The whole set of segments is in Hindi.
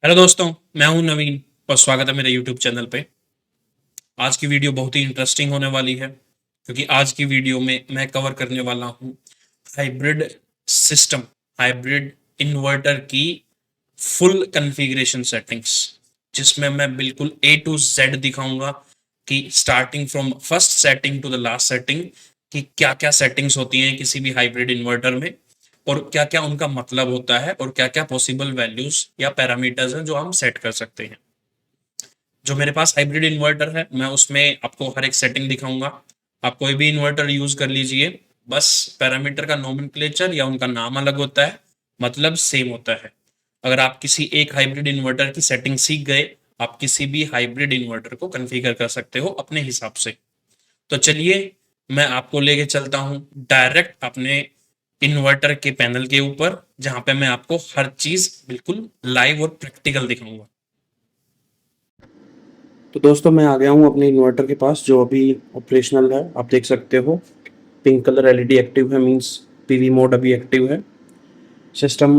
हेलो दोस्तों, मैं हूं नवीन और स्वागत है मेरे यूट्यूब चैनल पे। आज की वीडियो बहुत ही इंटरेस्टिंग होने वाली है क्योंकि आज की वीडियो में मैं कवर करने वाला हूं हाइब्रिड सिस्टम, हाइब्रिड इन्वर्टर की फुल कॉन्फ़िगरेशन सेटिंग्स, जिसमें मैं बिल्कुल ए टू जेड दिखाऊंगा कि starting from first setting to the last setting कि क्या क्या सेटिंग्स होती हैं किसी भी हाइब्रिड इन्वर्टर में और क्या क्या उनका मतलब होता है और क्या क्या पॉसिबल वैल्यूज या पैरामीटर्स हैं जो हम सेट कर सकते हैं। जो मेरे पास हाइब्रिड इन्वर्टर है मैं उसमें आपको हर एक सेटिंग दिखाऊंगा। आप कोई भी इन्वर्टर यूज कर लीजिए, बस पैरामीटर का नोमेनक्लेचर या उनका नाम अलग होता है, मतलब सेम होता है। अगर आप किसी एक हाइब्रिड इन्वर्टर की सेटिंग सीख गए, आप किसी भी हाइब्रिड इन्वर्टर को कॉन्फ़िगर कर सकते हो अपने हिसाब से। तो चलिए, मैं आपको लेके चलता हूँ डायरेक्ट अपने इन्वर्टर के पैनल के ऊपर, जहाँ पे मैं आपको हर चीज़ बिल्कुल लाइव और प्रैक्टिकल दिखाऊंगा। तो दोस्तों मैं आ गया हूँ अपने इन्वर्टर के पास जो अभी ऑपरेशनल है। आप देख सकते हो पिंक कलर एलईडी एक्टिव है, मींस पीवी मोड अभी एक्टिव है। सिस्टम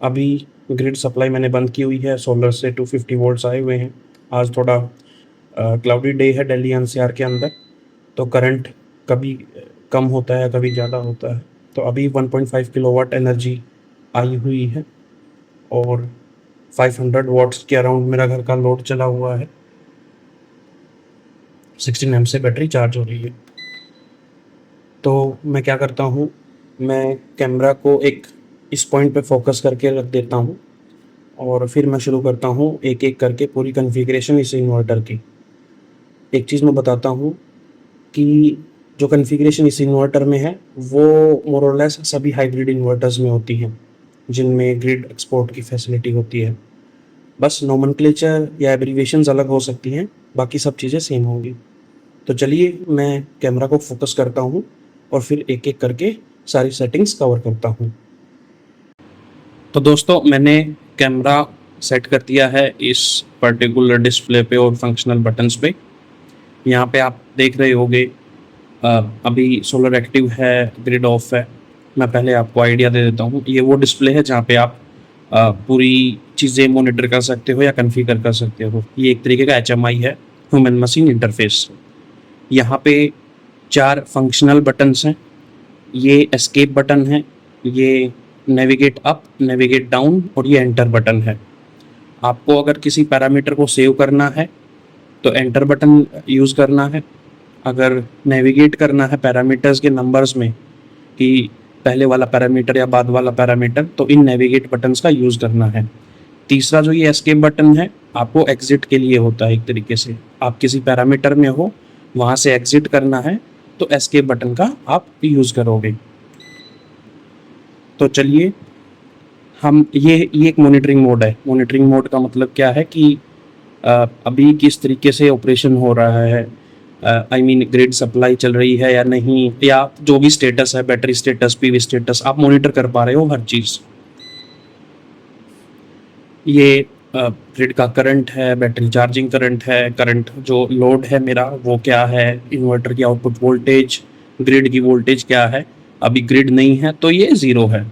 अभी ग्रिड सप्लाई मैंने बंद की हुई है, सोलर से 250 वोल्ट्स आए हुए हैं। आज थोड़ा क्लाउडी डे है दिल्ली एनसीआर के अंदर, तो करंट कभी कम होता है कभी ज़्यादा होता है। तो अभी 1.5 किलोवाट एनर्जी आई हुई है और 500 वॉट्स के अराउंड मेरा घर का लोड चला हुआ है। 16 एम से बैटरी चार्ज हो रही है। तो मैं क्या करता हूँ, मैं कैमरा को एक इस पॉइंट पे फोकस करके रख देता हूँ और फिर मैं शुरू करता हूँ एक एक करके पूरी कॉन्फ़िगरेशन इस इन्वर्टर की। एक चीज़ मैं बताता हूँ कि जो कॉन्फ़िगरेशन इस इन्वर्टर में है वो मोर और लेस सभी हाइब्रिड इन्वर्टर्स में होती हैं जिनमें ग्रिड एक्सपोर्ट की फैसिलिटी होती है। बस नोमेनक्लेचर या एब्रीविएशंस अलग हो सकती हैं, बाकी सब चीज़ें सेम होंगी। तो चलिए मैं कैमरा को फोकस करता हूँ और फिर एक एक करके सारी सेटिंग्स कवर करता हूँ। तो दोस्तों मैंने कैमरा सेट कर दिया है इस पर्टिकुलर डिस्प्ले पे और फंक्शनल बटन्स पे। यहाँ पे आप देख रहे होंगे अभी सोलर एक्टिव है, ग्रिड ऑफ है। मैं पहले आपको आइडिया दे देता हूँ। ये वो डिस्प्ले है जहाँ पे आप पूरी चीज़ें मॉनिटर कर सकते हो या कन्फिगर कर सकते हो। ये एक तरीके का HMI है, ह्यूमन मशीन इंटरफेस। यहाँ पे 4 फंक्शनल बटन्स हैं। ये एस्केप बटन है, ये नेविगेट अप, नेविगेट डाउन और ये एंटर बटन है। आपको अगर किसी पैरामीटर को सेव करना है तो एंटर बटन यूज़ करना है। अगर नेविगेट करना है पैरामीटर्स के नंबर्स में कि पहले वाला पैरामीटर या बाद वाला पैरामीटर, तो इन नेविगेट बटन्स का यूज़ करना है। तीसरा जो ये एस्केप बटन है आपको एग्जिट के लिए होता है। एक तरीके से आप किसी पैरामीटर में हो, वहाँ से एग्जिट करना है तो एस्केप बटन का आप यूज़ करोगे। तो चलिए हम ये एक मॉनिटरिंग मोड है। मॉनिटरिंग मोड का मतलब क्या है कि अभी किस तरीके से ऑपरेशन हो रहा है, आई मीन ग्रिड सप्लाई चल रही है या नहीं, या जो भी स्टेटस है, बैटरी स्टेटस, पीवी स्टेटस, आप मॉनिटर कर पा रहे हो हर चीज़। ये ग्रिड का करंट है, बैटरी चार्जिंग करंट है, करंट जो लोड है मेरा वो क्या है, इन्वर्टर की आउटपुट वोल्टेज, ग्रिड की वोल्टेज क्या है। अभी ग्रिड नहीं है तो ये ज़ीरो है।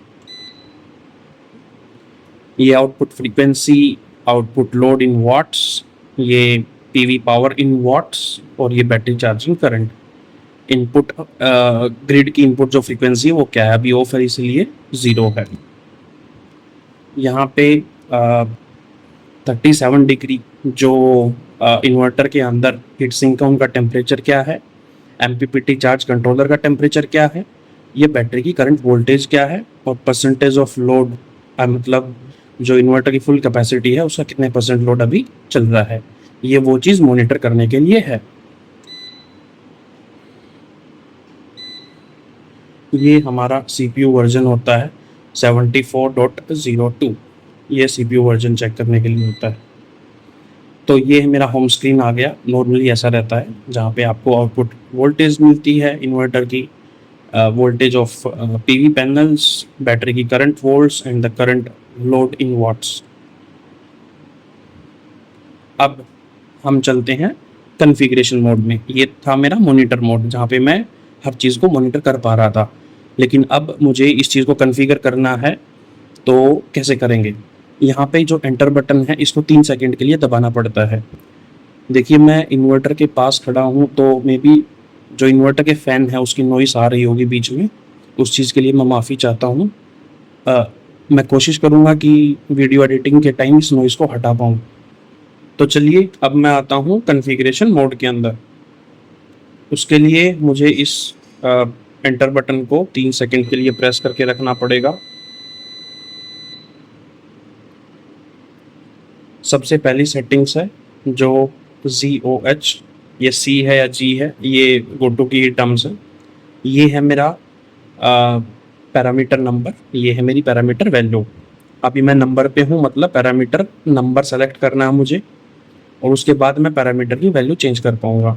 ये output frequency, output load in watts, ये पीवी पावर इन वाट्स और ये battery charging current. Input grid की इनपुट जो फ्रीक्वेंसी है वो क्या है, अभी ऑफ है इसलिए ज़ीरो है। यहाँ पे 37 डिग्री जो इन्वर्टर के अंदर हीट सिंक का उनका टेम्परेचर क्या है, MPPT चार्ज कंट्रोलर का टेम्परेचर क्या है, ये बैटरी की करंट वोल्टेज क्या है और परसेंटेज ऑफ लोड, मतलब जो इन्वर्टर की फुल कैपेसिटी है उसका कितने परसेंट लोड अभी चल रहा है, ये वो चीज़ मॉनिटर करने के लिए है। ये हमारा CPU वर्जन होता है 74.02। ये CPU वर्जन चेक करने के लिए होता है। तो ये मेरा होम स्क्रीन आ गया। नॉर्मली ऐसा रहता है जहाँ पे आपको आउटपुट वोल्टेज मिलती है इन्वर्टर की, voltage of PV panels, battery की current volts and the current load in watts. अब हम चलते हैं कॉन्फ़िगरेशन मोड में। ये था मेरा मॉनिटर मोड जहाँ पे मैं हर चीज़ को मॉनिटर कर पा रहा था। लेकिन अब मुझे इस चीज़ को कॉन्फ़िगर करना है, तो कैसे करेंगे। यहाँ पे जो एंटर बटन है इसको 3 सेकंड के लिए दबाना पड़ता है। देखिए मैं इन्वर्टर के पास खड़ा हूँ तो मे बी जो इन्वर्टर के फ़ैन है उसकी नॉइस आ रही होगी बीच में, उस चीज़ के लिए मैं माफ़ी चाहता हूँ। मैं कोशिश करूँगा कि वीडियो एडिटिंग के टाइम इस नॉइस को हटा पाऊँ। तो चलिए अब मैं आता हूँ कॉन्फ़िगरेशन मोड के अंदर। उसके लिए मुझे इस एंटर बटन को 3 सेकंड के लिए प्रेस करके रखना पड़ेगा। सबसे पहली सेटिंग्स है जो ZOH, ये C है या G है, ये गोटो की टर्म्स है। ये है मेरा पैरामीटर नंबर, ये है मेरी पैरामीटर वैल्यू। अभी मैं नंबर पे हूँ, मतलब पैरामीटर नंबर सेलेक्ट करना है मुझे और उसके बाद मैं पैरामीटर की वैल्यू चेंज कर पाऊँगा।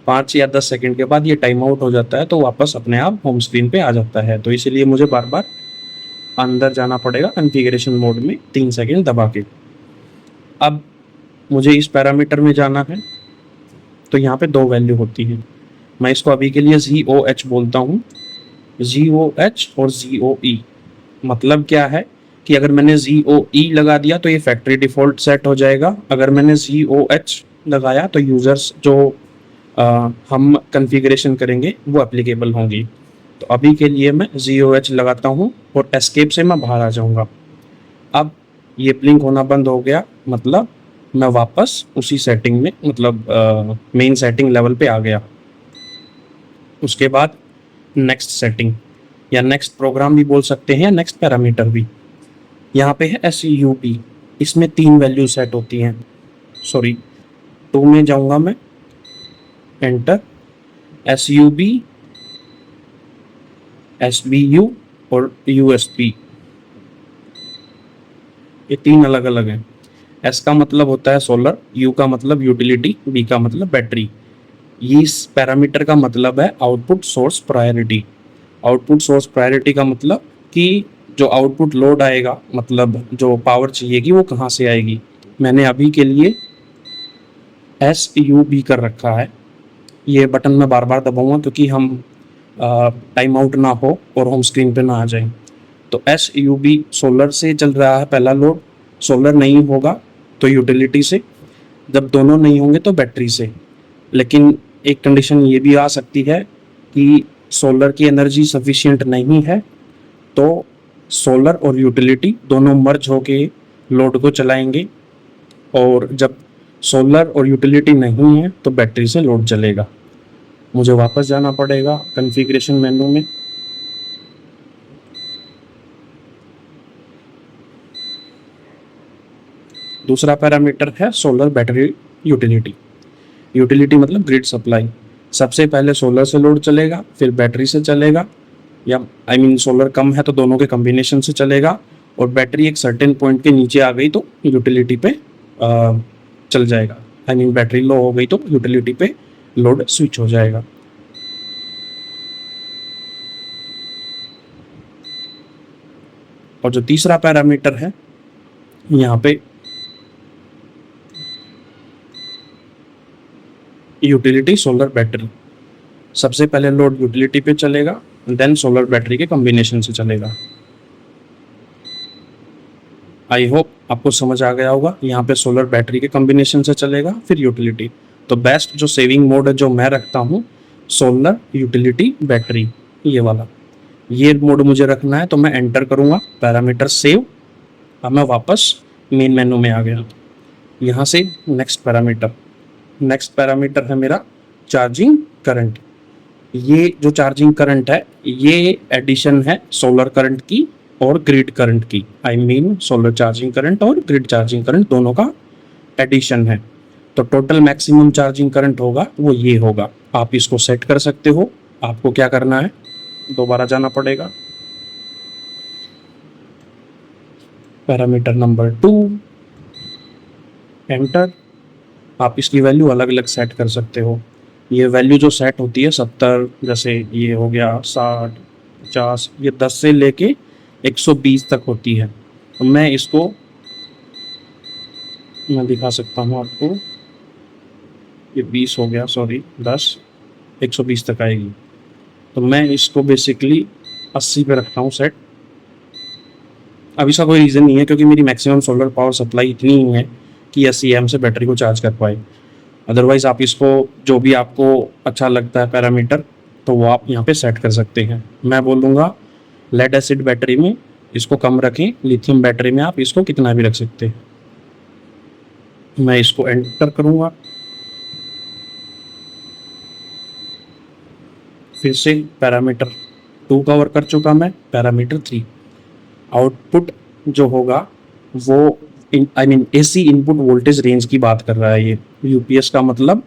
5 या 10 सेकंड के बाद ये टाइम आउट हो जाता है तो वापस अपने आप होम स्क्रीन पे आ जाता है। तो इसीलिए मुझे बार बार अंदर जाना पड़ेगा कॉन्फ़िगरेशन मोड में 3 सेकंड दबा के। अब मुझे इस पैरामीटर में जाना है तो यहाँ पे 2 वैल्यू होती हैं। मैं इसको अभी के लिए ZOH बोलता हूँ। ZOH और ZOE मतलब क्या है कि अगर मैंने ZOE लगा दिया तो ये फैक्ट्री डिफ़ॉल्ट सेट हो जाएगा। अगर मैंने ZOH लगाया तो यूज़र्स जो हम कॉन्फ़िगरेशन करेंगे वो एप्लीकेबल होंगी। तो अभी के लिए मैं ZOH लगाता हूँ और एस्केप से मैं बाहर आ जाऊँगा। अब ये ब्लिंक होना बंद हो गया, मतलब मैं वापस उसी सेटिंग में, मतलब मेन सेटिंग लेवल पे आ गया। उसके बाद नेक्स्ट सेटिंग या नेक्स्ट प्रोग्राम भी बोल सकते हैं या नेक्स्ट पैरामीटर भी। यहाँ पे है SUB, इसमें 3 वैल्यू सेट होती हैं। सॉरी, 2 में जाऊँगा मैं, एंटर, SUB, SBU और USB, ये 3 अलग अलग हैं। S का मतलब होता है सोलर, U का मतलब यूटिलिटी, B का मतलब बैटरी। ये इस पैरामीटर का मतलब है output source priority. Output source priority का मतलब कि जो आउटपुट लोड आएगा, मतलब जो पावर चाहिएगी वो कहाँ से आएगी। मैंने अभी के लिए SUB कर रखा है। ये बटन मैं बार बार दबाऊंगा क्योंकि हम टाइम आउट ना हो और होम स्क्रीन पे ना आ जाए। तो SUB सोलर से चल रहा है पहला लोड, सोलर नहीं होगा तो यूटिलिटी से, जब दोनों नहीं होंगे तो बैटरी से। लेकिन एक कंडीशन ये भी आ सकती है कि सोलर की एनर्जी सफिशिएंट नहीं है तो सोलर और यूटिलिटी दोनों मर्ज होके लोड को चलाएंगे, और जब सोलर और यूटिलिटी नहीं है तो बैटरी से लोड चलेगा। मुझे वापस जाना पड़ेगा कॉन्फ़िगरेशन मेनू में। दूसरा पैरामीटर है सोलर बैटरी यूटिलिटी। यूटिलिटी मतलब ग्रिड सप्लाई। सबसे पहले सोलर से लोड चलेगा, फिर बैटरी से चलेगा, या सोलर कम है तो दोनों के कॉम्बिनेशन से चलेगा, और बैटरी एक सर्टेन पॉइंट के नीचे आ गई तो यूटिलिटी पे चल जाएगा। बैटरी लो हो गई तो यूटिलिटी पे लोड स्विच हो जाएगा। और जो तीसरा पैरामीटर है यहाँ पे यूटिलिटी सोलर बैटरी। सबसे पहले लोड यूटिलिटी पे चलेगा, देन सोलर बैटरी के कॉम्बिनेशन से चलेगा। आई होप आपको समझ आ गया होगा। यहाँ पे सोलर बैटरी के कॉम्बिनेशन से चलेगा, फिर यूटिलिटी। तो बेस्ट जो सेविंग मोड है जो मैं रखता हूँ, सोलर यूटिलिटी बैटरी, ये वाला, ये मोड मुझे रखना है। तो मैं एंटर करूँगा, पैरामीटर सेव। अब मैं वापस मेन मेनू में आ गया। यहाँ से नेक्स्ट पैरामीटर है मेरा चार्जिंग करंट। ये जो चार्जिंग करंट है ये एडिशन है सोलर करंट की और ग्रिड करंट की। सोलर चार्जिंग करंट और ग्रिड चार्जिंग करंट दोनों का एडिशन है। तो टोटल मैक्सिमम चार्जिंग करंट होगा वो ये होगा। आप इसको सेट कर सकते हो। आपको क्या करना है, दोबारा जाना पड़ेगा, पैरामीटर नंबर 2, एंटर। आप इसकी वैल्यू अलग अलग सेट कर सकते हो। ये वैल्यू जो सेट होती है 70, जैसे ये हो गया 60, 50, ये 10 से लेके 120 तक होती है। तो मैं इसको दिखा सकता हूँ आपको। ये 20 हो गया, सॉरी 10, 120 तक आएगी। तो मैं इसको बेसिकली 80 पे रखता हूँ सेट। अब इसका कोई रीज़न नहीं है क्योंकि मेरी मैक्सिमम सोलर पावर सप्लाई इतनी ही है कि 80 एम से बैटरी को चार्ज कर पाए। अदरवाइज़ आप इसको जो भी आपको अच्छा लगता है पैरामीटर तो वो आप यहाँ पे सेट कर सकते हैं। मैं बोलूँगा लेड एसिड बैटरी में इसको कम रखें, लिथियम बैटरी में आप इसको कितना भी रख सकते हैं। मैं इसको एंटर करूँगा, फिर से पैरामीटर 2 कवर कर चुका मैं, पैरामीटर 3। आउटपुट जो होगा वो एसी इनपुट वोल्टेज रेंज की बात कर रहा है ये। यूपीएस का मतलब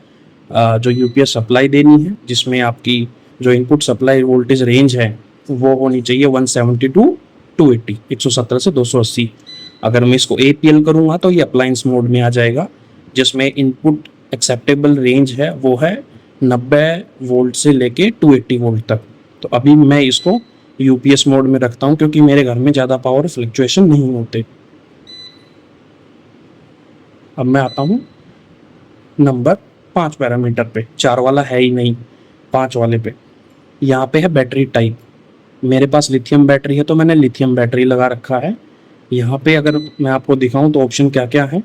जो यूपीएस सप्लाई देनी है जिसमें आपकी जो इनपुट सप्लाई वोल्टेज रेंज है वो होनी चाहिए 170 टू 280, 117 से 280। अगर मैं इसको एपीएल करूँगा तो ये अप्लायंस मोड में आ जाएगा, जिसमें इनपुट एक्सेप्टेबल रेंज है वो है 90 वोल्ट से लेके 280 वोल्ट तक। तो अभी मैं इसको यूपीएस मोड में रखता हूँ क्योंकि मेरे घर में ज़्यादा पावर फ्लक्चुएशन नहीं होते। अब मैं आता हूँ नंबर 5 पैरामीटर पे, 4 वाला है ही नहीं, 5 वाले पे। यहाँ पे है बैटरी टाइप। मेरे पास लिथियम बैटरी है तो मैंने लिथियम बैटरी लगा रखा है। यहाँ पे अगर मैं आपको दिखाऊं तो ऑप्शन क्या क्या है,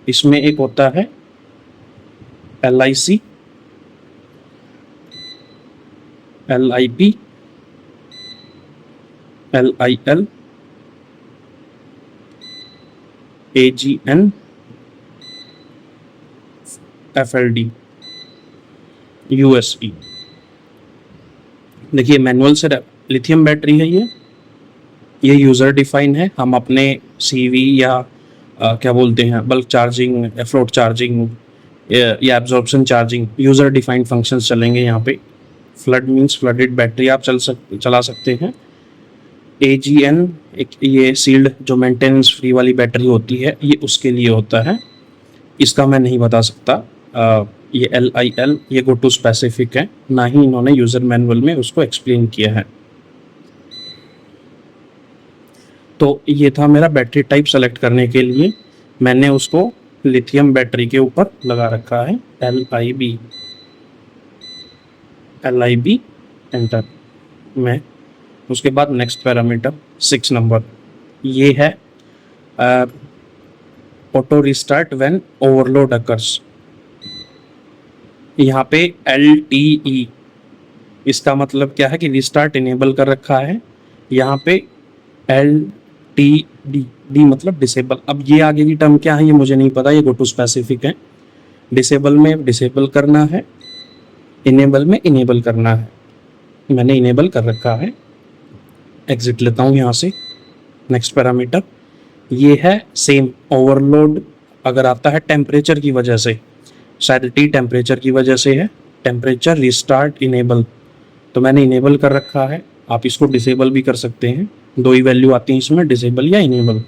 इसमें एक होता है LIC, LIP, LIL, AGN, FLD, USE। देखिए मैनुअल से लिथियम बैटरी है ये यूज़र डिफाइन है। हम अपने CV या क्या बोलते हैं बल्क चार्जिंग, फ्लोट चार्जिंग या absorption charging, user defined functions चलेंगे यहाँ पे। फ्लड मीन्स फ्लडेड बैटरी आप चला सकते हैं। AGN एक ये सील्ड जो मेंटेनेंस फ्री वाली बैटरी होती है ये उसके लिए होता है, इसका मैं नहीं बता सकता। ये LIL ये गो टू स्पेसिफिक है, ना ही इन्होंने यूज़र मैनुअल में उसको एक्सप्लेन किया है। तो ये था मेरा बैटरी टाइप सेलेक्ट करने के लिए, मैंने उसको लिथियम बैटरी के ऊपर लगा रखा है LIB एंटर। मैं उसके बाद नेक्स्ट पैरामीटर 6 नंबर ये है auto restart when overload occurs. यहाँ पे LTE इसका मतलब क्या है कि रिस्टार्ट इनेबल कर रखा है। यहाँ पे LTD मतलब डिसेबल। अब ये आगे की टर्म क्या है ये मुझे नहीं पता, ये गो टू स्पेसिफिक है। डिसेबल में डिसेबल करना है, इनेबल में इनेबल करना है। मैंने इनेबल कर रखा है। एग्जिट लेता हूँ यहाँ से। नेक्स्ट पैरामीटर ये है सेम ओवरलोड अगर आता है टेम्परेचर की वजह से, शायद T टेम्परेचर की वजह से है, टेम्परेचर रिस्टार्ट इनेबल, तो मैंने इनेबल कर रखा है। आप इसको डिसेबल भी कर सकते हैं, 2 ही वैल्यू आती हैं इसमें, डिसेबल या इनेबल,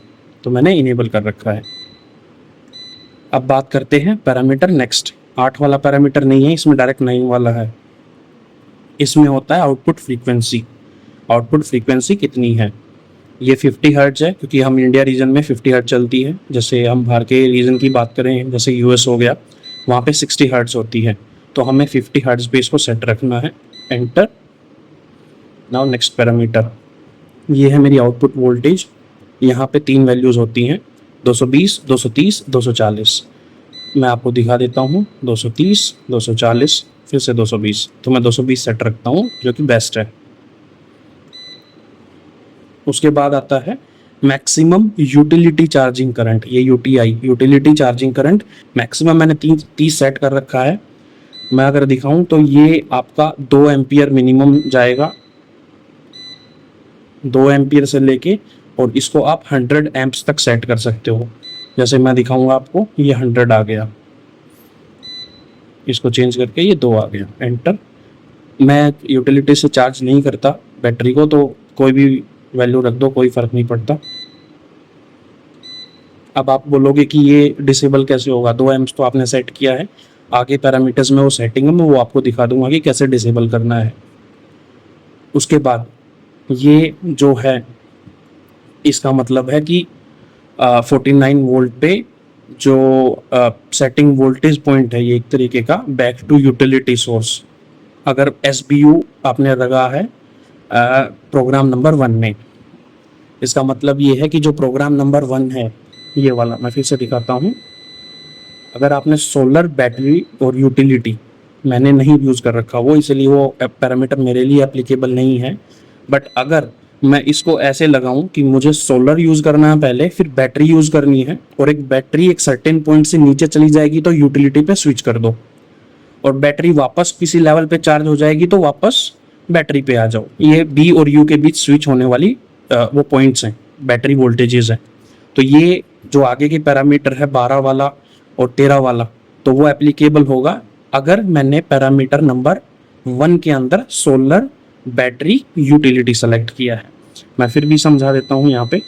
तो मैंने इनेबल कर रखा है। अब बात करते हैं पैरामीटर नेक्स्ट। 8 वाला पैरामीटर नहीं है इसमें, डायरेक्ट 9 वाला है। इसमें होता है आउटपुट फ्रीक्वेंसी। आउटपुट फ्रीक्वेंसी कितनी है, ये 50 हर्ट्ज है क्योंकि हम इंडिया रीजन में 50 हर्ट्ज चलती है। जैसे हम बाहर के रीजन की बात करें जैसे US हो गया, वहाँ पे 60 हर्ट्ज होती है, तो हमें 50 हर्ट्ज पे इसको सेट रखना है। एंटर। नाउ नेक्स्ट पैरामीटर ये है मेरी आउटपुट वोल्टेज। यहाँ पे 3 वैल्यूज़ होती हैं, 220, 230, 240। मैं आपको दिखा देता हूँ, 230, 240, फिर से 220, तो मैं 220 सेट रखता हूँ जो कि बेस्ट है। उसके बाद आता है मैक्सिमम यूटिलिटी चार्जिंग करंट, ये UTI utility charging current maximum मैंने 30 सेट कर रखा है। मैं अगर दिखाऊं तो ये आपका 2 एम्पियर मिनिमम जाएगा, 2 एम्पियर से लेके, और इसको आप 100 एम्प्स तक सेट कर सकते हो। जैसे मैं दिखाऊंगा आपको, ये 100 आ गया, इसको चेंज करके ये 2 आ गया। एंटर। मैं यूटिलिटी से चार्ज नहीं करता बैटरी को, तो कोई भी वैल्यू रख दो, कोई फर्क नहीं पड़ता। अब आप बोलोगे कि ये डिसेबल कैसे होगा, 2 एम्प्स तो आपने सेट किया है, आगे पैरामीटर्स में वो सेटिंग में वो आपको दिखा दूंगा कि कैसे डिसेबल करना है। उसके बाद ये जो है इसका मतलब है कि 49 वोल्ट पे जो सेटिंग वोल्टेज पॉइंट है, ये एक तरीके का बैक टू यूटिलिटी सोर्स। अगर SBU आपने लगा है प्रोग्राम नंबर 1 में, इसका मतलब ये है कि जो प्रोग्राम नंबर 1 है, ये वाला मैं फिर से दिखाता हूँ। अगर आपने सोलर बैटरी और यूटिलिटी, मैंने नहीं यूज़ कर रखा वो, इसलिए वो पैरामीटर मेरे लिए एप्लीकेबल नहीं है। बट अगर मैं इसको ऐसे लगाऊं कि मुझे सोलर यूज़ करना है पहले, फिर बैटरी यूज़ करनी है, और एक बैटरी एक सर्टेन पॉइंट से नीचे चली जाएगी तो यूटिलिटी पे स्विच कर दो, और बैटरी वापस किसी लेवल पे चार्ज हो जाएगी तो वापस बैटरी पे आ जाओ। ये बी और यू के बीच स्विच होने वाली वो पॉइंट्स हैं, बैटरी वोल्टेजेस हैं। तो ये जो आगे के पैरामीटर है 12 वाला और 13 वाला, तो वो एप्लीकेबल होगा अगर मैंने पैरामीटर नंबर 1 के अंदर सोलर बैटरी यूटिलिटी सेलेक्ट किया है। मैं फिर भी समझा देता हूँ यहाँ पे।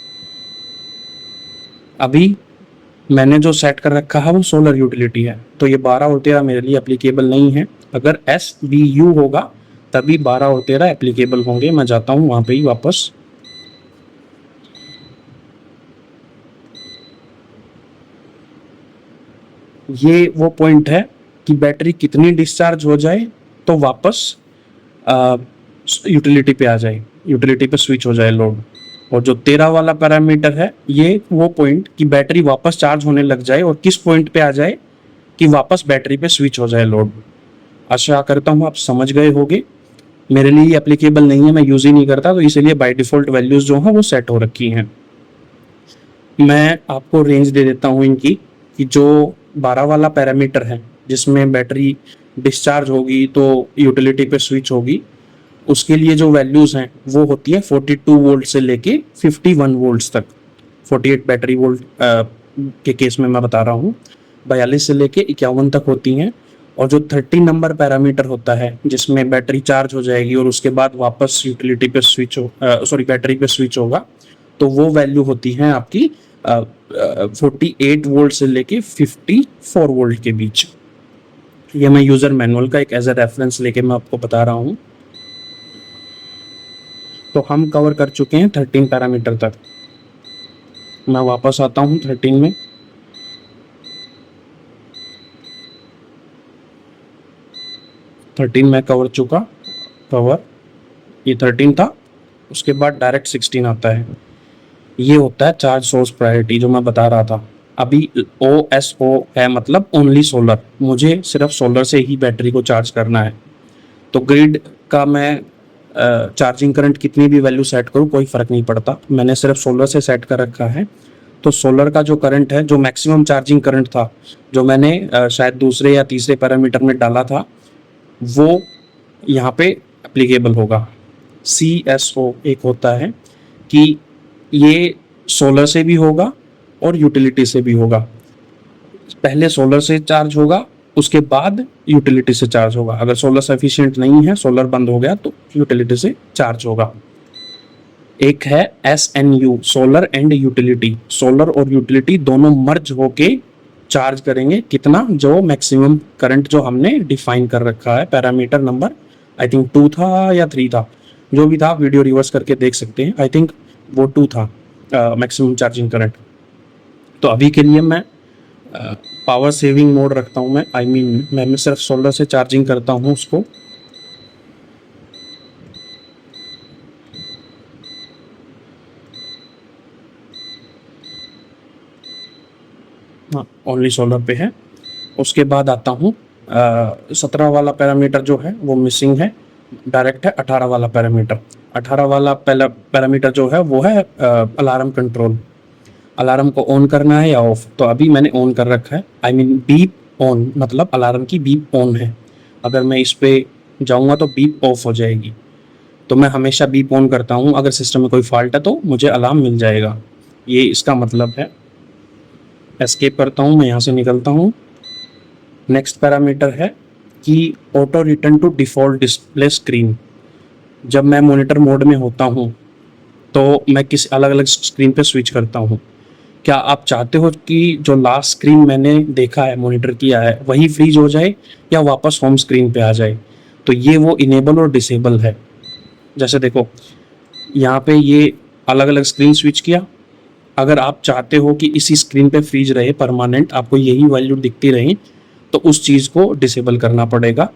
अभी मैंने जो सेट कर रखा है वो सोलर यूटिलिटी है, तो ये 12 और 13 मेरे लिए एप्लीकेबल नहीं है। अगर SBU होगा तभी 12 और 13 एप्लीकेबल होंगे। मैं जाता हूँ वहाँ पे ही वापस। ये वो पॉइंट है कि बैटरी कितनी डिस्चार्ज हो जाए तो वापस यूटिलिटी पे आ जाए, यूटिलिटी पे स्विच हो जाए लोड। और जो 13 वाला पैरामीटर है, ये वो पॉइंट कि बैटरी वापस चार्ज होने लग जाए और किस पॉइंट पे आ जाए कि वापस बैटरी पे स्विच हो जाए लोड। आशा करता हूँ आप समझ गए होंगे। मेरे लिए एप्लीकेबल नहीं है, मैं यूज़ ही नहीं करता, तो इसलिए बाय डिफ़ॉल्ट वैल्यूज़ जो हैं वो सेट हो रखी हैं। मैं आपको रेंज दे देता हूँ इनकी, कि जो 12 वाला पैरामीटर है जिसमें बैटरी डिस्चार्ज होगी तो यूटिलिटी पे स्विच होगी, उसके लिए जो वैल्यूज़ हैं वो होती है 42 वोल्ट से लेके 51 वोल्ट्स तक। 48 बैटरी वोल्ट के केस में मैं बता रहा हूँ, 42 से लेके 51 तक होती हैं। और जो 30 नंबर पैरामीटर होता है जिसमें बैटरी चार्ज हो जाएगी और उसके बाद वापस यूटिलिटी पे स्विच बैटरी पे स्विच होगा, तो वो वैल्यू होती है आपकी 48 वोल्ट से लेके 54 वोल्ट के बीच। ये मैं यूज़र मैनुअल का एक एज ए रेफरेंस लेके मैं आपको बता रहा हूँ। तो हम कवर कर चुके हैं 13 पैरामीटर तक। मैं वापस आता हूँ 13 में। मैं कवर चुका, कवर ये 13 था। उसके बाद डायरेक्ट 16 आता है। ये होता है चार्ज सोर्स प्रायोरिटी जो मैं बता रहा था। अभी OSO है, मतलब ओनली सोलर, मुझे सिर्फ सोलर से ही बैटरी को चार्ज करना है। तो ग्रिड का मैं चार्जिंग करंट कितनी भी वैल्यू सेट करूँ कोई फ़र्क नहीं पड़ता, मैंने सिर्फ सोलर से सेट कर रखा है। तो सोलर का जो करंट है, जो मैक्सिमम चार्जिंग करंट था, जो मैंने शायद दूसरे या तीसरे पैरामीटर में डाला था, वो यहाँ पे एप्लीकेबल होगा। CSO एक होता है कि ये सोलर से भी होगा और यूटिलिटी से भी होगा। पहले सोलर से चार्ज होगा, उसके बाद यूटिलिटी से चार्ज होगा। अगर सोलर सफिशिएंट नहीं है, सोलर बंद हो गया, तो यूटिलिटी से चार्ज होगा। एक है SNU, solar and utility. Solar और यूटिलिटी दोनों मर्ज होके चार्ज करेंगे कितना, जो मैक्सिमम करंट जो हमने डिफाइन कर रखा है। पैरामीटर नंबर आई थिंक 2 था या 3 था, जो भी था, वीडियो रिवर्स करके देख सकते हैं। आई थिंक वो 2 था मैक्सिमम चार्जिंग करंट। तो अभी के लिए मैं पावर सेविंग मोड रखता हूँ। मैं सिर्फ सोलर से चार्जिंग करता हूँ उसको। हाँ, ओनली सोलर पे है। उसके बाद आता हूँ 17 वाला पैरामीटर जो है वो मिसिंग है, डायरेक्ट है 18 वाला पैरामीटर। 18 वाला पैरामीटर जो है वो है अलार्म कंट्रोल। अलार्म को ऑन करना है या ऑफ, तो अभी मैंने ऑन कर रखा है। बीप ऑन, मतलब अलार्म की बीप ऑन है। अगर मैं इस पे जाऊँगा तो बीप ऑफ हो जाएगी। तो मैं हमेशा बीप ऑन करता हूँ, अगर सिस्टम में कोई फॉल्ट है तो मुझे अलार्म मिल जाएगा। ये इसका मतलब है। एस्केप करता हूँ, मैं यहाँ से निकलता हूँ। नेक्स्ट पैरामीटर है कि auto return to default display screen. जब मैं मॉनिटर मोड में होता हूँ तो मैं किसी अलग अलग स्क्रीन पे स्विच करता हूँ। क्या आप चाहते हो कि जो लास्ट स्क्रीन मैंने देखा है, मॉनिटर किया है, वही फ्रीज हो जाए या वापस होम स्क्रीन पे आ जाए? तो ये वो इनेबल और डिसेबल है। जैसे देखो यहाँ पे ये अलग अलग स्क्रीन स्विच किया। अगर आप चाहते हो कि इसी स्क्रीन पे फ्रीज रहे परमानेंट, आपको यही वैल्यू दिखती रहे, तो उस चीज़ को डिसेबल करना पड़ेगा।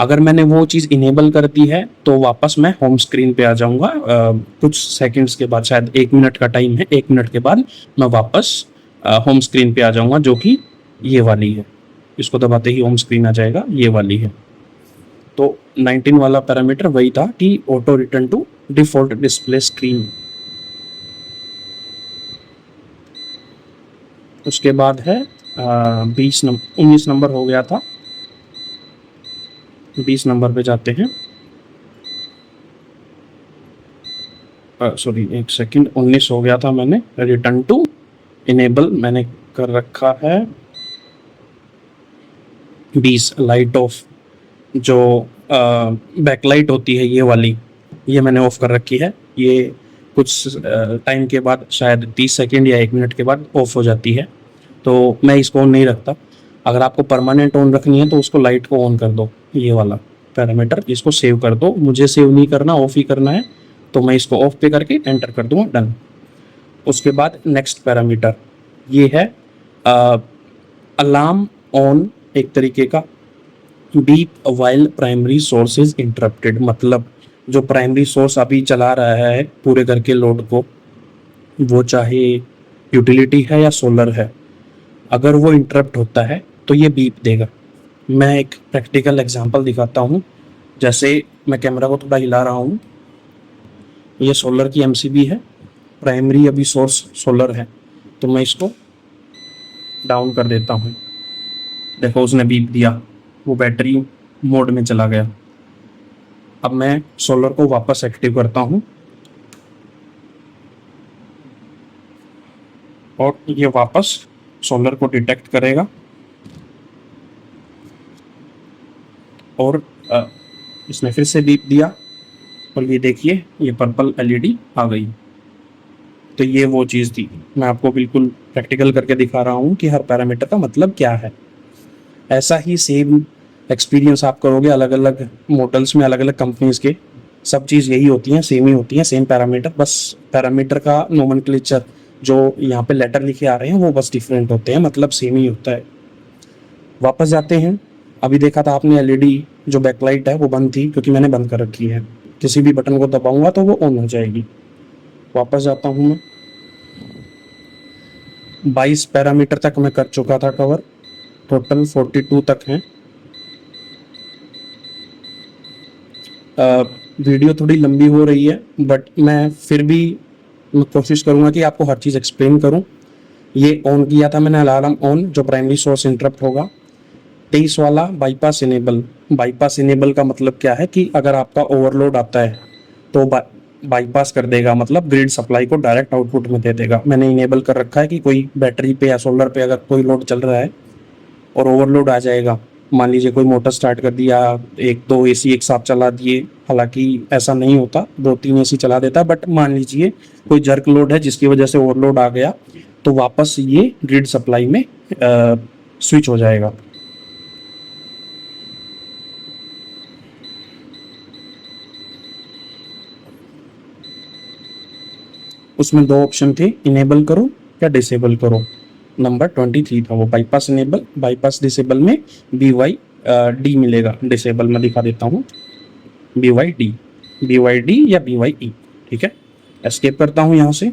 अगर मैंने वो चीज़ इनेबल कर दी है तो वापस मैं होम स्क्रीन पे आ जाऊंगा। कुछ सेकंड्स के बाद, शायद 1 मिनट का टाइम है, 1 मिनट के बाद मैं वापस होम स्क्रीन पे आ जाऊंगा, जो कि ये वाली है। इसको दबाते ही होम स्क्रीन आ जाएगा, ये वाली है। तो 19 वाला पैरामीटर वही था कि auto return to default display screen. उसके बाद है 19 नंबर हो गया था, 20 नंबर पे जाते हैं। सॉरी, एक सेकंड, 19 हो गया था, मैंने रिटर्न टू इनेबल मैंने कर रखा है 20। लाइट ऑफ, जो बैकलाइट होती है ये वाली, ये मैंने ऑफ कर रखी है। ये कुछ टाइम के बाद, शायद 30 सेकंड या 1 मिनट के बाद ऑफ हो जाती है, तो मैं इसको ऑन नहीं रखता। अगर आपको परमानेंट ऑन रखनी है तो उसको लाइट को ऑन कर दो, ये वाला पैरामीटर, इसको सेव कर दो। मुझे सेव नहीं करना, ऑफ ही करना है, तो मैं इसको ऑफ पे करके एंटर कर दूंगा, डन। उसके बाद नेक्स्ट पैरामीटर ये है अलार्म ऑन, एक तरीके का beep while primary source is interrupted. मतलब जो प्राइमरी सोर्स अभी चला रहा है पूरे घर के लोड को, वो चाहे यूटिलिटी है या सोलर है, अगर वो इंटरप्ट होता है तो ये बीप देगा। मैं एक प्रैक्टिकल एग्जांपल दिखाता हूँ। जैसे मैं कैमरा को थोड़ा हिला रहा हूँ, ये सोलर की एमसीबी है, प्राइमरी अभी सोर्स सोलर है, तो मैं इसको डाउन कर देता हूँ। देखो उसने बीप दिया, वो बैटरी मोड में चला गया। अब मैं सोलर को वापस एक्टिव करता हूँ और ये वापस सोलर को डिटेक्ट करेगा और इसने फिर से बीप दिया और ये देखिए ये पर्पल एलईडी आ गई। तो ये वो चीज़ थी, मैं आपको बिल्कुल प्रैक्टिकल करके दिखा रहा हूँ कि हर पैरामीटर का मतलब क्या है। ऐसा ही सेम एक्सपीरियंस आप करोगे अलग अलग मॉडल्स में, अलग अलग कंपनीज के। सब चीज़ यही होती हैं, सेम ही होती हैं, सेम पैरामीटर, बस पैरामीटर का नोमेनक्लेचर जो यहाँ पे लेटर लिखे आ रहे हैं वो बस डिफरेंट होते हैं, मतलब सेम ही होता है। वापस जाते हैं। अभी देखा था आपने एलईडी जो बैकलाइट है वो बंद थी, क्योंकि मैंने बंद कर रखी है। किसी भी बटन को दबाऊंगा तो वो ऑन हो जाएगी। वापस जाता हूँ मैं। 22 पैरामीटर तक मैं कर चुका था कवर, टोटल 42 तक हैं। वीडियो थोड़ी लंबी हो रही है, बट मैं फिर भी कोशिश करूंगा कि आपको हर चीज़ एक्सप्लेन करूं। ये ऑन किया था मैंने अलार्म ऑन, जो प्राइमरी सोर्स इंटरप्ट होगा। 23 वाला बाईपास इनेबल। बाईपास इनेबल का मतलब क्या है कि अगर आपका ओवरलोड आता है तो बाईपास कर देगा, मतलब ग्रिड सप्लाई को डायरेक्ट आउटपुट में दे देगा। मैंने इनेबल कर रखा है कि कोई बैटरी पे या सोलर पे अगर कोई लोड चल रहा है और ओवरलोड आ जाएगा, मान लीजिए कोई मोटर स्टार्ट कर दिया, 1-2 एसी एक साथ चला दिए, हालांकि ऐसा नहीं होता, 2-3 एसी चला देता, बट मान लीजिए कोई जर्क लोड है जिसकी वजह से ओवरलोड आ गया, तो वापस ये ग्रिड सप्लाई में स्विच हो जाएगा। उसमें 2 ऑप्शन थे, इनेबल करो या डिसेबल करो। नंबर 23 था वो, बाईपास इनेबल। बाईपास डिसेबल में BYD मिलेगा, डिसेबल में दिखा देता हूँ, BYD या BYE, ठीक है। एस्केप करता हूँ यहाँ से।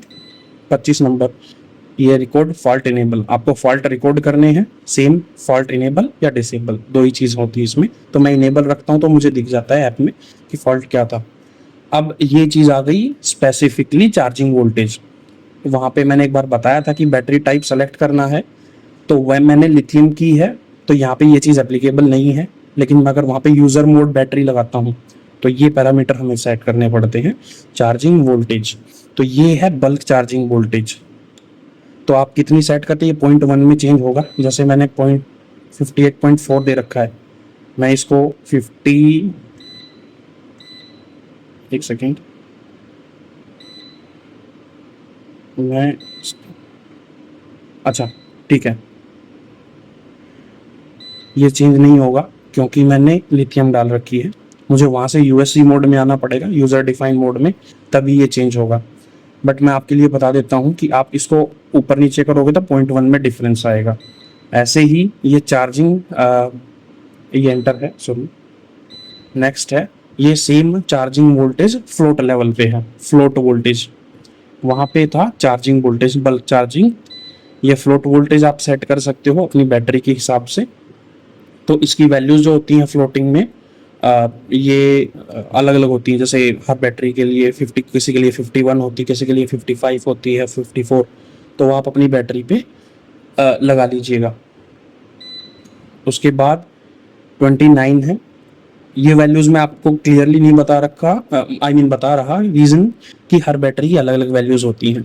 25 नंबर, ये रिकॉर्ड फॉल्ट इनेबल। आपको फॉल्ट रिकॉर्ड करने हैं, सेम फॉल्ट इनेबल या डिसेबल, 2 ही चीज़ होती है इसमें। तो मैं इनेबल रखता हूँ तो मुझे दिख जाता है ऐप में कि फॉल्ट क्या था। अब ये चीज़ आ गई स्पेसिफिकली चार्जिंग वोल्टेज। वहाँ पे मैंने एक बार बताया था कि बैटरी टाइप सेलेक्ट करना है, तो वह मैंने लिथियम की है, तो यहाँ पे ये चीज़ एप्लीकेबल नहीं है। लेकिन मैं अगर वहाँ पे यूज़र मोड बैटरी लगाता हूँ तो ये पैरामीटर हमें सेट करने पड़ते हैं। चार्जिंग वोल्टेज, तो ये है बल्क चार्जिंग वोल्टेज। तो आप कितनी सेट करते हैं, ये 0.1 में चेंज होगा। जैसे मैंने 58.4 दे रखा है, मैं इसको 50, एक सेकेंड, मैं, अच्छा ठीक है, ये चेंज नहीं होगा क्योंकि मैंने लिथियम डाल रखी है। मुझे वहाँ से यूएससी मोड में आना पड़ेगा, यूज़र डिफाइन मोड में, तभी ये चेंज होगा। बट मैं आपके लिए बता देता हूँ कि आप इसको ऊपर नीचे करोगे तो 0.1 में डिफरेंस आएगा। ऐसे ही ये चार्जिंग, ये एंटर है, सॉरी, नेक्स्ट है ये same charging voltage float level पे है, फ्लोट वोल्टेज वहाँ पे था चार्जिंग वोल्टेज बल्क चार्जिंग, ये फ्लोट वोल्टेज आप सेट कर सकते हो अपनी बैटरी के हिसाब से। तो इसकी वैल्यूज जो होती हैं फ्लोटिंग में ये अलग अलग होती हैं, जैसे हर बैटरी के लिए 50, किसी के लिए 51 होती है, किसी के लिए 55 होती है, 54। तो आप अपनी बैटरी पे लगा लीजिएगा। उसके बाद 29 है, ये वैल्यूज मैं आपको क्लियरली नहीं बता रखा, बता रहा रीजन कि हर बैटरी की अलग अलग वैल्यूज होती हैं।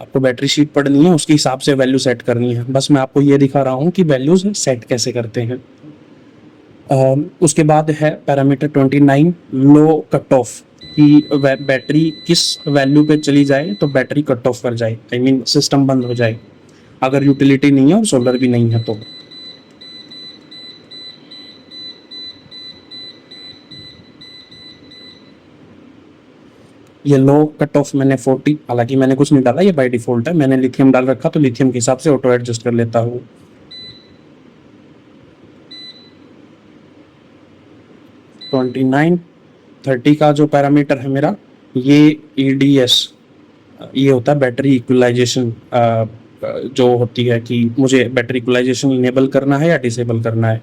आपको बैटरी शीट पढ़नी है, उसके हिसाब से वैल्यू सेट करनी है। बस मैं आपको ये दिखा रहा हूँ कि वैल्यूज सेट कैसे करते हैं। उसके बाद है पैरामीटर 29 लो कट ऑफ, कि बैटरी किस वैल्यू पे चली जाए तो बैटरी कट ऑफ कर जाए, सिस्टम बंद हो जाए, अगर यूटिलिटी नहीं है और सोलर भी नहीं है तो। ये लो कट ऑफ मैंने 40, हालांकि मैंने कुछ नहीं डाला, ये बाय डिफॉल्ट है, मैंने लिथियम डाल रखा तो लिथियम के हिसाब से ऑटो एडजस्ट कर लेता हूँ। 29 30 का जो पैरामीटर है मेरा, ये EDS, ये होता है बैटरी इक्विलाइजेशन, जो होती है कि मुझे बैटरी इक्विलाइजेशन इनेबल करना है या डिसेबल करना है।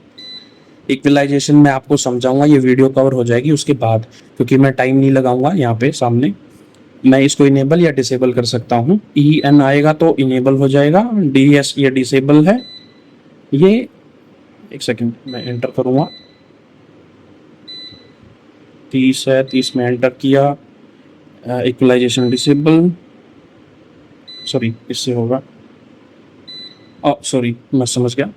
इक्विलाइजेशन मैं आपको समझाऊंगा, ये वीडियो कवर हो जाएगी उसके बाद, क्योंकि मैं टाइम नहीं लगाऊंगा यहाँ पे सामने। मैं इसको इनेबल या डिसेबल कर सकता हूँ। EN आएगा तो इनेबल हो जाएगा, DS ये डिसेबल है। ये एक सेकेंड मैं एंटर करूँगा, 30 है, 30 में एंटर किया, इक्वलाइजेशन डिसेबल, सॉरी इससे होगा, सॉरी मैं समझ गया,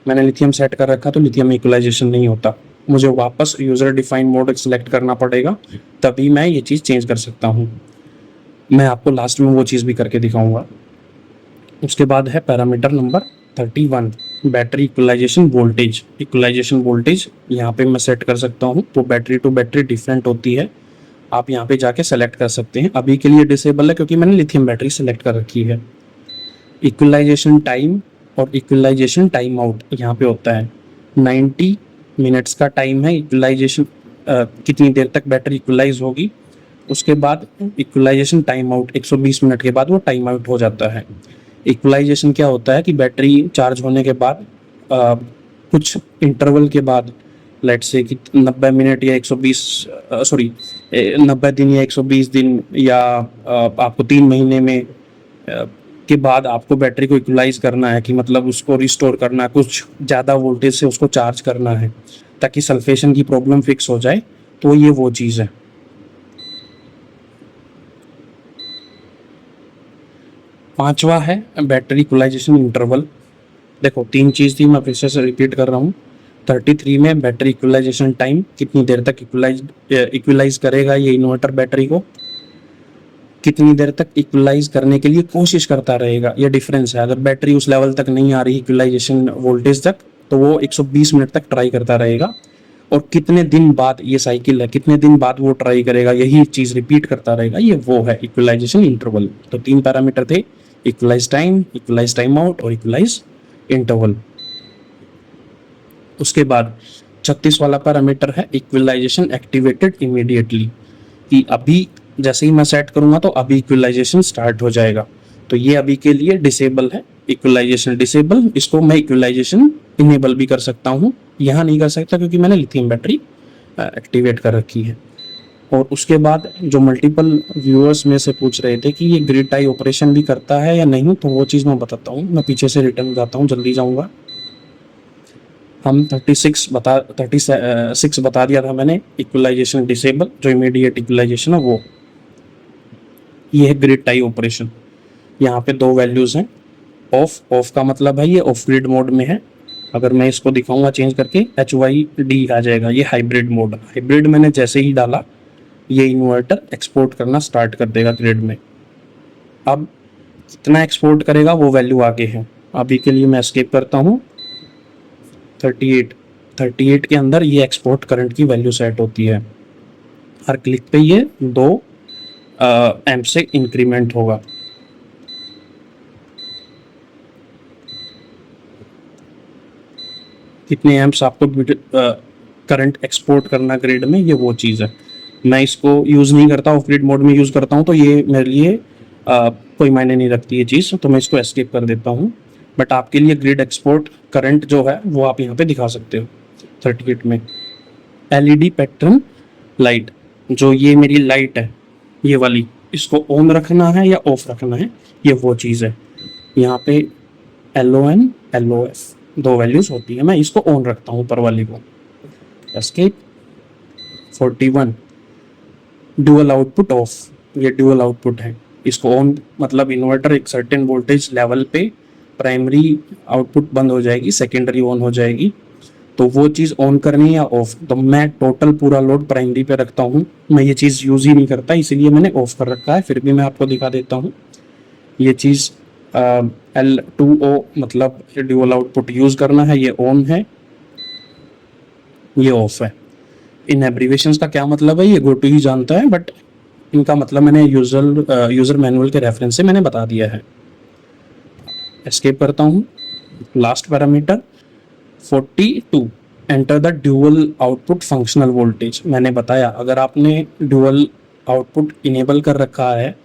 मैंने लिथियम सेट कर रखा तो लिथियम इक्वलाइजेशन नहीं होता, मुझे वापस यूज़र डिफाइंड मोड सेलेक्ट करना पड़ेगा, तभी मैं ये चीज़ चेंज कर सकता हूँ। मैं आपको लास्ट में वो चीज़ भी करके दिखाऊंगा। उसके बाद है parameter number 31 battery equalization voltage. Equalization voltage यहाँ पे मैं सेट कर सकता हूँ, तो बैटरी टू बैटरी डिफरेंट होती है, आप यहाँ पे जाके सेलेक्ट कर सकते हैं। अभी के लिए डिसेबल है क्योंकि मैंने लिथियम बैटरी सेलेक्ट कर रखी है। इक्वलाइजेशन टाइम और इक्वलाइजेशन टाइम आउट यहाँ पे होता है, 90 मिनट्स का टाइम है इक्वलाइजेशन, कितनी देर तक बैटरी इक्वलाइज होगी। उसके बाद इक्वलाइजेशन टाइम आउट 120 मिनट के बाद वो टाइम आउट हो जाता है। इक्वलाइजेशन क्या होता है कि बैटरी चार्ज होने के बाद कुछ इंटरवल के बाद, लेट से कि 90 मिनट या 120 सॉरी 90 दिन या 120 दिन या आपको 3 महीने में के बाद आपको बैटरी को इक्वलाइज करना है, कि मतलब उसको रिस्टोर करना है, कुछ ज़्यादा वोल्टेज से उसको चार्ज करना है ताकि सल्फेशन की प्रॉब्लम फिक्स हो जाए, तो ये वो चीज़ है। पांचवा है बैटरी इक्वलाइजेशन इंटरवल। देखो 3 चीज़ थी, मैं फिर से रिपीट कर रहा हूँ। 33 में बैटरी इक्वलाइजेशन टाइम, कितनी देर तक इक्वलाइज करेगा ये इन्वर्टर बैटरी को, कितनी देर तक इक्वलाइज करने के लिए कोशिश करता रहेगा, ये डिफरेंस है। अगर बैटरी उस लेवल तक नहीं आ रही इक्वलाइजेशन वोल्टेज तक, तो वो 120 मिनट तक ट्राई करता रहेगा। और कितने दिन बाद, ये साइकिल है, कितने दिन बाद वो ट्राई करेगा, यही चीज़ रिपीट करता रहेगा, ये वो है इक्वलाइजेशन इंटरवल। तो 3 पैरामीटर थे, इक्वलाइज टाइम आउट और इक्वलाइज इंटरवल। उसके बाद 36 वाला पैरामीटर है इक्वलाइजेशन एक्टिवेटेड इमीडिएटली, कि अभी जैसे ही मैं सेट करूंगा तो अभी इक्वलाइजेशन स्टार्ट हो जाएगा। तो ये अभी के लिए डिसेबल है, इक्वलाइजेशन डिसेबल। इसको मैं इक्वलाइजेशन इनेबल भी कर सकता हूँ, यहाँ नहीं कर सकता क्योंकि मैंने लिथियम बैटरी एक्टिवेट कर रखी है। और उसके बाद जो मल्टीपल व्यूअर्स में से पूछ रहे थे कि ये ग्रिड टाई ऑपरेशन भी करता है या नहीं, तो वो चीज़ मैं बताता हूँ। मैं पीछे से रिटर्न जाता हूँ, जल्दी जाऊँगा। हम 36 बता दिया था मैंने, इक्वलाइजेशन डिसेबल, जो इमीडिएट इक्वलाइजेशन है वो। ये है ग्रिड टाई ऑपरेशन। यहाँ पे 2 वैल्यूज़ हैं, ऑफ का मतलब है ये ऑफ ग्रिड मोड में है। अगर मैं इसको दिखाऊंगा चेंज करके, HYD आ जाएगा, ये हाइब्रिड मोड। हाइब्रिड मैंने जैसे ही डाला, ये इन्वर्टर एक्सपोर्ट करना स्टार्ट कर देगा ग्रिड में। अब कितना एक्सपोर्ट करेगा वो वैल्यू आगे है, अभी के लिए मैं एस्केप करता हूँ। 38 के अंदर ये एक्सपोर्ट करंट की वैल्यू सेट होती है। हर क्लिक पे ये 2 एम्प से इंक्रीमेंट होगा। कितने एम्प्स आपको करंट एक्सपोर्ट करना ग्रिड में, ये वो चीज़ है। मैं इसको यूज़ नहीं करता, ऑफ ग्रिड मोड में यूज़ करता हूँ, तो ये मेरे लिए कोई मायने नहीं रखती ये चीज़, तो मैं इसको एस्केप कर देता हूँ। बट आपके लिए ग्रिड एक्सपोर्ट करंट जो है वो आप यहाँ पे दिखा सकते हो सर्टिफिकेट में। एलईडी पैटर्न लाइट, जो ये मेरी लाइट है ये वाली, इसको ऑन रखना है या ऑफ रखना है, ये वो चीज़ है। यहाँ पे LON LOF 2 वैल्यूज होती है, मैं इसको ऑन रखता हूँ ऊपर वाली को। एस्केप 41 ड्यूअल आउटपुट ऑफ, ये ड्यूअल आउटपुट है, इसको ऑन मतलब इन्वर्टर एक सर्टेन वोल्टेज लेवल पे प्राइमरी आउटपुट बंद हो जाएगी, सेकेंडरी ऑन हो जाएगी, तो वो चीज़ ऑन करनी है या ऑफ। तो मैं टोटल पूरा लोड प्राइमरी पे रखता हूँ, मैं ये चीज़ यूज़ ही नहीं करता, इसीलिए मैंने ऑफ कर रखा है। फिर भी मैं आपको दिखा देता हूँ ये चीज़। L2O मतलब ड्यूअल आउटपुट यूज़ करना है, ये ऑन है, ये ऑफ है। इन एब्रीवेशंस का क्या मतलब है ये गोटू ही जानता है, बट इनका मतलब मैंने यूज़र मैनुअल के रेफरेंस से मैंने बता दिया है। एस्केप करता हूँ। Last parameter 42 enter the dual output functional voltage. मैंने बताया अगर आपने ड्यूअल आउटपुट इनेबल कर रखा है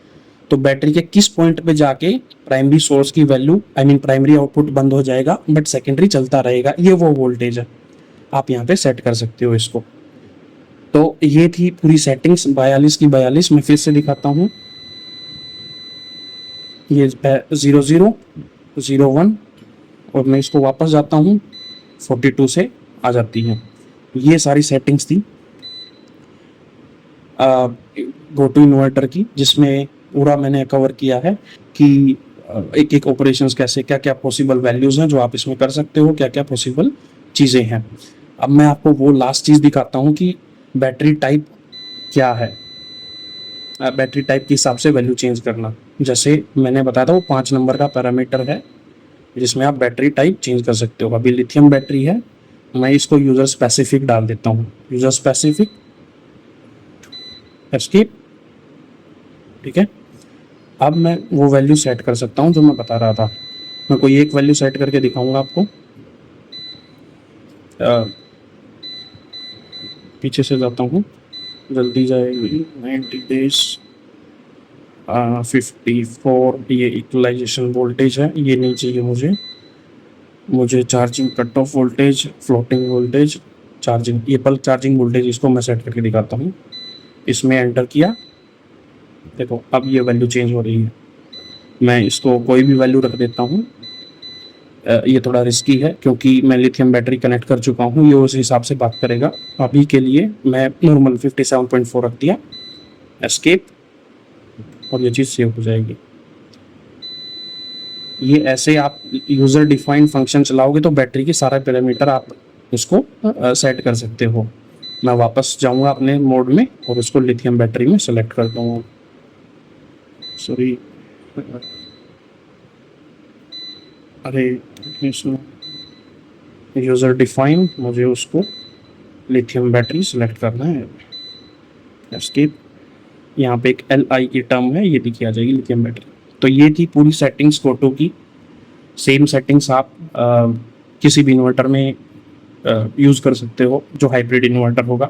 तो बैटरी के किस पॉइंट पे जाके प्राइमरी सोर्स की वैल्यू प्राइमरी आउटपुट बंद हो जाएगा बट सेकेंडरी चलता रहेगा, ये वो वोल्टेज है। आप यहाँ पे सेट कर सकते हो इसको। तो ये थी पूरी सेटिंग्स 42 की 42। मैं फिर से दिखाता हूँ, ये 0001 और मैं इसको वापस जाता हूँ 42 से आ जाती है। ये सारी सेटिंग्स थी गोटू इन्वर्टर की, जिसमें पूरा मैंने कवर किया है कि एक एक ऑपरेशंस कैसे, क्या क्या पॉसिबल वैल्यूज हैं जो आप इसमें कर सकते हो, क्या क्या पॉसिबल चीज़ें हैं। अब मैं आपको वो लास्ट चीज़ दिखाता हूँ कि बैटरी टाइप क्या है। बैटरी टाइप के हिसाब से वैल्यू चेंज करना, जैसे मैंने बताया था वो 5 नंबर का पैरामीटर है जिसमें आप बैटरी टाइप चेंज कर सकते हो। अभी लिथियम बैटरी है, मैं इसको यूज़र स्पेसिफिक डाल देता हूँ, यूज़र स्पेसिफिक एस्केप, ठीक है। अब मैं वो वैल्यू सेट कर सकता हूँ जो मैं बता रहा था। मैं कोई एक वैल्यू सेट करके दिखाऊंगा आपको। पीछे से जाता हूँ, जल्दी जाएगी। 90 डेज 54, ये इक्वलाइजेशन वोल्टेज है, ये नहीं चाहिए मुझे charging cut off voltage, floating voltage, charging, ये पल्क चार्जिंग वोल्टेज, इसको मैं सेट करके दिखाता हूँ। इसमें एंटर किया, देखो अब ये वैल्यू चेंज हो रही है। मैं इसको कोई भी वैल्यू रख देता हूँ। ये थोड़ा रिस्की है क्योंकि मैं लिथियम बैटरी कनेक्ट कर चुका हूँ, ये उस हिसाब से बात करेगा। अभी के लिए मैं नॉर्मल 57.4 रख दिया, एस्केप, और ये चीज़ सेव हो जाएगी। ये ऐसे आप यूज़र डिफाइंड फंक्शन चलाओगे तो बैटरी के सारा पैरामीटर आप उसको सेट कर सकते हो। मैं वापस जाऊंगा अपने मोड में और उसको लिथियम बैटरी में सेलेक्ट कर दूँगा। सॉरी, अरे इसमें यूज़र डिफाइन, मुझे उसको लिथियम बैटरी सेलेक्ट करना है, एस्केप। यहाँ पे एक LI की टर्म है, ये दिखी आ जाएगी लिथियम बैटरी। तो ये थी पूरी सेटिंग्स गोटू की। सेम सेटिंग्स आप किसी भी इन्वर्टर में यूज़ कर सकते हो जो हाइब्रिड इन्वर्टर होगा।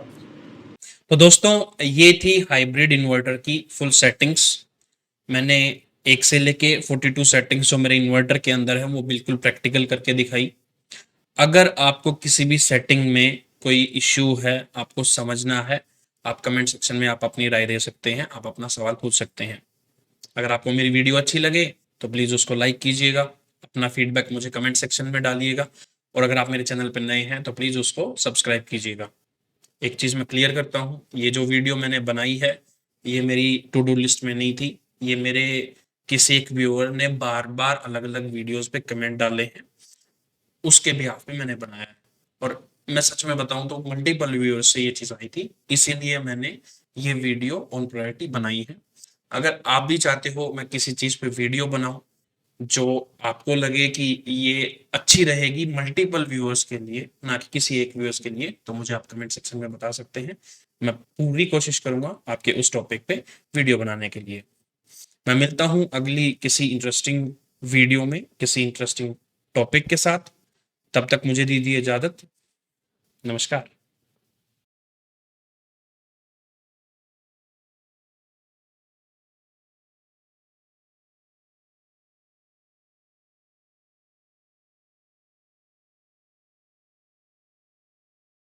तो दोस्तों ये थी हाइब्रिड इन्वर्टर की फुल सेटिंग्स। मैंने 1 से लेके 42 सेटिंग्स जो मेरे इन्वर्टर के अंदर है वो बिल्कुल प्रैक्टिकल करके दिखाई। अगर आपको किसी भी सेटिंग में कोई इश्यू है, आपको समझना है, आप कमेंट सेक्शन में आप अपनी राय दे सकते हैं, आप अपना सवाल पूछ सकते हैं। अगर आपको मेरी वीडियो अच्छी लगे तो प्लीज़ उसको लाइक कीजिएगा, अपना फीडबैक मुझे कमेंट सेक्शन में डालिएगा, और अगर आप मेरे चैनल पर नए हैं तो प्लीज़ उसको सब्सक्राइब कीजिएगा। एक चीज़ मैं क्लियर करता हूँ, ये जो वीडियो मैंने बनाई है ये मेरी टू डू लिस्ट में नहीं थी, ये मेरे किसी एक व्यूअर ने बार बार अलग अलग वीडियोस पे कमेंट डाले हैं, उसके बिहाफ पे मैंने बनाया है। और मैं सच में बताऊं तो मल्टीपल व्यूअर्स से ये चीज़ आई थी, इसीलिए मैंने ये वीडियो ऑन प्रायोरिटी बनाई है। अगर आप भी चाहते हो मैं किसी चीज़ पे वीडियो बनाऊं जो आपको लगे कि ये अच्छी रहेगी मल्टीपल व्यूअर्स के लिए, ना कि किसी एक व्यूअर्स के लिए, तो मुझे आप कमेंट सेक्शन में बता सकते हैं। मैं पूरी कोशिश करूंगा आपके उस टॉपिक पे वीडियो बनाने के लिए। मैं मिलता हूं अगली किसी इंटरेस्टिंग वीडियो में किसी इंटरेस्टिंग टॉपिक के साथ। तब तक मुझे दीजिए इजाजत। नमस्कार।